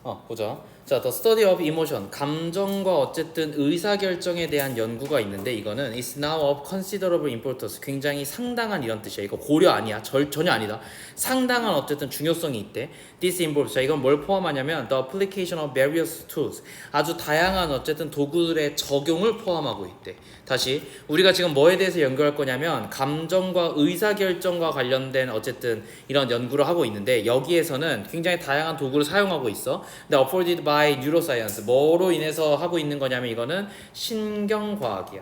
보자. 자, The Study of Emotion, 감정과 어쨌든 의사결정에 대한 연구가 있는데 이거는 is now of considerable importance, 굉장히 상당한 이런 뜻이야. 이거 고려 아니야. 전혀 아니다. 상당한 어쨌든 중요성이 있대. This involves, 자, 이건 뭘 포함하냐면 the application of various tools, 아주 다양한 어쨌든 도구들의 적용을 포함하고 있대. 다시, 우리가 지금 뭐에 대해서 연구할 거냐면 감정과 의사결정과 관련된 어쨌든 이런 연구를 하고 있는데 여기에서는 굉장히 다양한 도구를 사용하고 있어. 근데 afforded by neuroscience, 뭐로 인해서 하고 있는 거냐면 이거는 신경과학이야.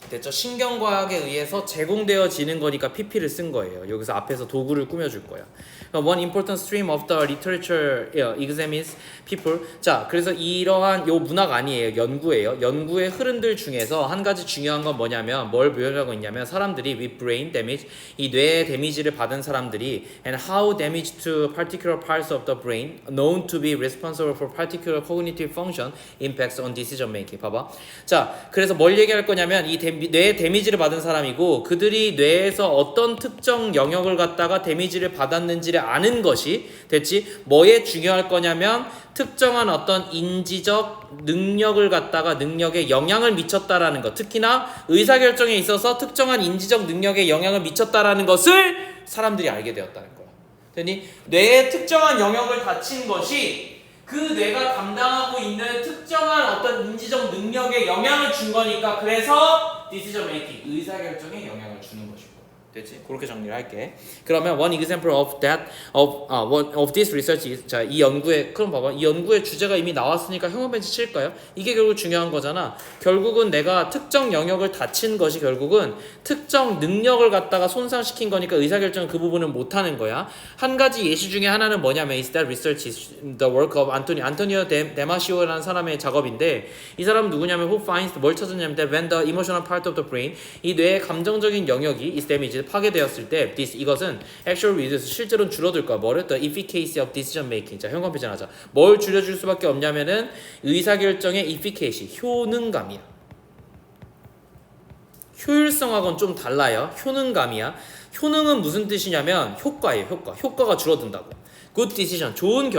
됐죠? 신경과학에 의해서 제공되어지는 거니까 PP를 쓴 거예요. 여기서 앞에서 도구를 꾸며줄 거야. One important stream of the literature examines people. 자, 그래서 이러한 요 문학 아니에요. 연구예요. 연구의 흐름들 중에서 한 가지 중요한 건 뭐냐면 뭘 표현하고 있냐면 사람들이 with brain damage, 이 뇌 데미지를 받은 사람들이 and how damage to particular parts of the brain known to be responsible for particular cognitive function impacts on decision making. 봐봐. 자, 그래서 뭘 얘기할 거냐면 이 뇌 데미지를 받은 사람이고 그들이 뇌에서 어떤 특정 영역을 갖다가 데미지를 받았는지를 아는 것이 됐지? 뭐에 중요할 거냐면 특정한 어떤 인지적 능력을 갖다가 능력에 영향을 미쳤다라는 것, 특히나 의사결정에 있어서 특정한 인지적 능력에 영향을 미쳤다라는 것을 사람들이 알게 되었다는 거야. 되니 뇌의 특정한 영역을 다친 것이 그 뇌가 담당하고 있는 특정한 어떤 인지적 능력에 영향을 준 거니까 그래서 decision making, 의사결정에 영향을 주는 것이고. 됐지? 그렇게 정리를 할게. 그러면 one example of that of this research is, 자, 이 연구의, 그럼 봐봐, 이 연구의 주제가 이미 나왔으니까 형용 벤치 칠까요? 이게 결국 중요한 거잖아. 결국은 내가 특정 영역을 다친 것이 결국은 특정 능력을 갖다가 손상시킨 거니까 의사결정 그 부분은 못하는 거야. 한 가지 예시 중에 하나는 뭐냐면 is that research is the work of 안토니오 데마시오라는 사람의 작업인데 이 사람은 누구냐면 who finds, 뭘 찾았냐면 that when the emotional part of the brain, 이 뇌의 감정적인 영역이 is damaged, 파괴되었을 때 this, 이것은 actual reduce, 실제로는 줄어들 거야. 뭐를? The efficacy of decision making. 자, 현관 표현하자. 뭘 줄여줄 수밖에 없냐면은 의사결정의 efficacy, 효능감이야. 효율성하고는 좀 달라요. 효능감이야. 효능은 무슨 뜻이냐면 효과예요. 효과가 줄어든다고. good decision, 좋은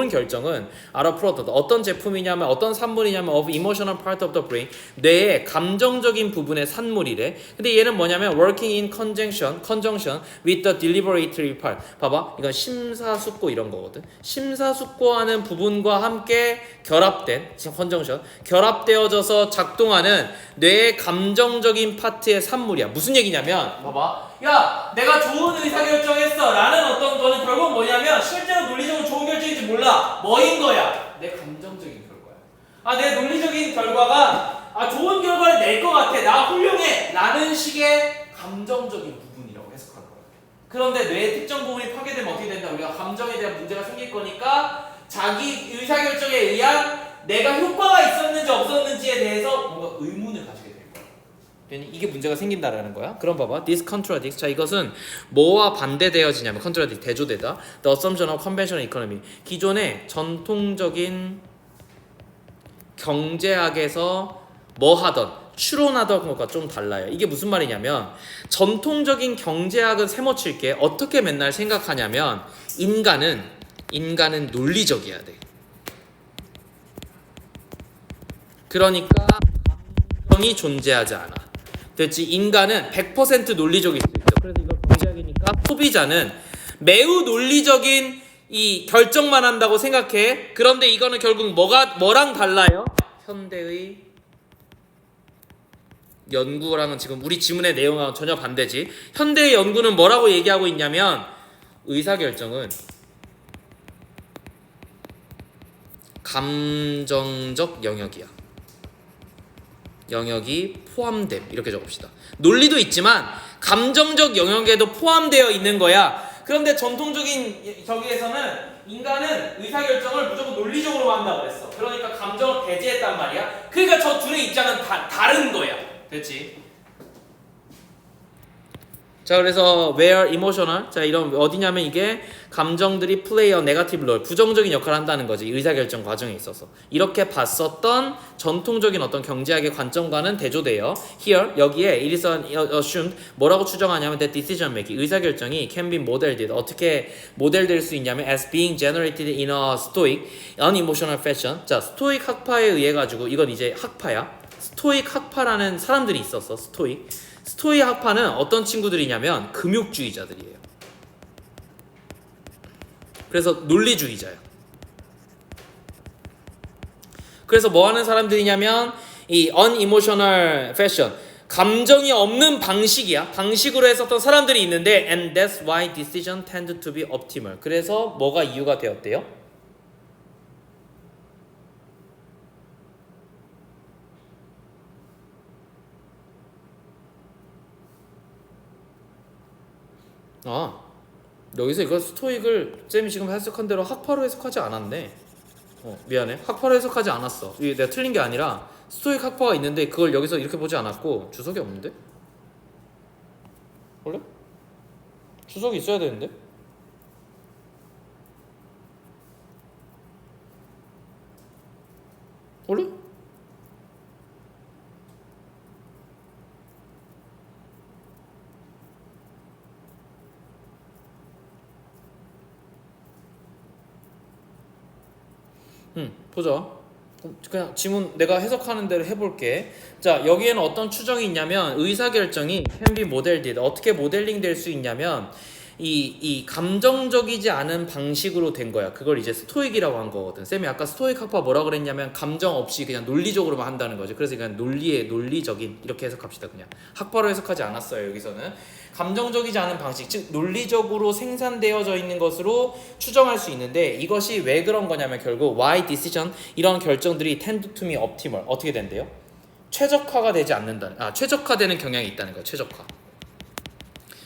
결정은 알아 풀었다. 어떤 제품이냐면 어떤 산물이냐면 of emotional part of the brain, 뇌의 감정적인 부분의 산물이래. 근데 얘는 뭐냐면 working in conjunction with the deliberatory part. 봐봐, 이건 심사숙고 이런 거거든. 심사숙고하는 부분과 함께 결합된, 지금 conjunction, 결합되어져서 작동하는 뇌의 감정적인 파트의 산물이야. 무슨 얘기냐면 봐봐, 야, 내가 좋은 의사결정했어 라는 어떤 거는 결국 뭐냐면 실제로 논리적으로 좋은 결정인지 몰라. 뭐인 거야? 내 감정적인 결과야. 내 논리적인 결과가 좋은 결과를 낼 것 같아, 나 훌륭해 라는 식의 감정적인 부분이라고 해석하는 거야. 그런데 뇌의 특정 부분이 파괴되면 어떻게 된다? 우리가 감정에 대한 문제가 생길 거니까 자기 의사결정에 의한 내가 효과가 있었는지 없었는지에 대해서 뭔가 의문을 가지게 될 거야. 이게 문제가 생긴다라는 거야. 그럼 봐봐, this contradicts, 자, 이것은 뭐와 반대되어지냐면 contradict, 대조되다. The assumption of conventional economy, 기존의 전통적인 경제학에서 뭐 하던 추론하던 것과 좀 달라요. 이게 무슨 말이냐면 전통적인 경제학은 세모칠게 어떻게 맨날 생각하냐면 인간은 논리적이어야 돼. 그러니까 감정이 존재하지 않아. 됐지? 인간은 100% 논리적일 수 있어. 그래서 이걸 경제학이니까 소비자는 매우 논리적인 이 결정만 한다고 생각해. 그런데 이거는 결국 뭐랑 달라요? 현대의 연구랑은 지금 우리 지문의 내용하고 전혀 반대지. 현대의 연구는 뭐라고 얘기하고 있냐면 의사결정은 감정적 영역이 포함됨, 이렇게 적읍시다. 논리도 있지만 감정적 영역에도 포함되어 있는 거야. 그런데 전통적인 저기에서는 인간은 의사결정을 무조건 논리적으로 한다고 그랬어. 그러니까 감정을 배제했단 말이야. 그러니까 저 둘의 입장은 다른 거야. 됐지? 자, 그래서 where emotional, 자, 이런 어디냐면 이게 감정들이 play a negative role, 부정적인 역할을 한다는 거지, 의사결정 과정에 있어서. 이렇게 봤었던 전통적인 어떤 경제학의 관점과는 대조돼요. Here, 여기에 it is assumed, 뭐라고 추정하냐면 that decision making, 의사결정이 can be modeled, 어떻게 모델될 수 있냐면 as being generated in a stoic, unemotional fashion. 자, 스토익 학파에 의해 가지고, 이건 이제 학파야. 스토익 학파라는 사람들이 있었어. 스토익 학파는 어떤 친구들이냐면 금욕주의자들이에요. 그래서 논리주의자예요. 그래서 뭐 하는 사람들이냐면 이 unemotional fashion, 감정이 없는 방식이야. 방식으로 했었던 사람들이 있는데 and that's why decision tend to be optimal. 그래서 뭐가 이유가 되었대요? 아, 여기서 이거 스토익을 쌤이 지금 해석한 대로 학파로 해석하지 않았네. 미안해. 학파로 해석하지 않았어. 이게 내가 틀린 게 아니라 스토익 학파가 있는데 그걸 여기서 이렇게 보지 않았고 주석이 없는데? 원래? 주석이 있어야 되는데? 원래? 보자. 그냥 지문 내가 해석하는 대로 해볼게. 자, 여기에는 어떤 추정이 있냐면 의사결정이 can be modeled, 어떻게 모델링 될 수 있냐면 이 감정적이지 않은 방식으로 된 거야. 그걸 이제 스토익이라고 한 거거든. 쌤이 아까 스토익 학파 뭐라 그랬냐면 감정 없이 그냥 논리적으로만 한다는 거지. 그래서 그냥 논리적인 이렇게 해석합시다. 그냥 학파로 해석하지 않았어요. 여기서는 감정적이지 않은 방식, 즉 논리적으로 생산되어져 있는 것으로 추정할 수 있는데 이것이 왜 그런 거냐면 결국 why decision, 이런 결정들이 tend to be optimal, 어떻게 된대요? 최적화가 되지 않는다. 최적화되는 경향이 있다는 거야. 최적화.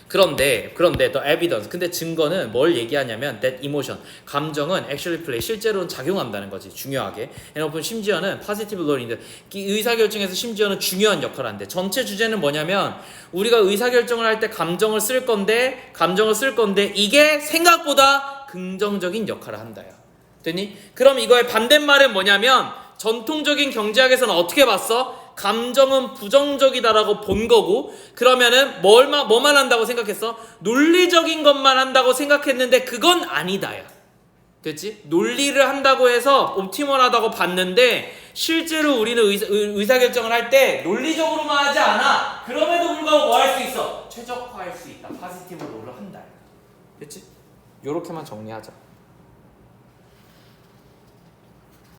그런데 the evidence, 근데 증거는 뭘 얘기하냐면 that emotion, 감정은 actually play, 실제로는 작용한다는 거지. 중요하게. and 심지어는 positive role인데 의사결정에서 심지어는 중요한 역할을 한대. 전체 주제는 뭐냐면 우리가 의사결정을 할 때 감정을 쓸 건데 이게 생각보다 긍정적인 역할을 한다요. 됐니? 그럼 이거의 반대말은 뭐냐면 전통적인 경제학에서는 어떻게 봤어? 감정은 부정적이다라고 본 거고, 그러면은 뭐만 한다고 생각했어? 논리적인 것만 한다고 생각했는데 그건 아니다야. 됐지? 논리를 한다고 해서 옵티멀하다고 봤는데 실제로 우리는 의사결정을 할 때 논리적으로만 하지 않아. 그럼에도 불구하고 뭐 할 수 있어? 최적화할 수 있다. 파지티브 롤을 한다. 됐지? 요렇게만 정리하자.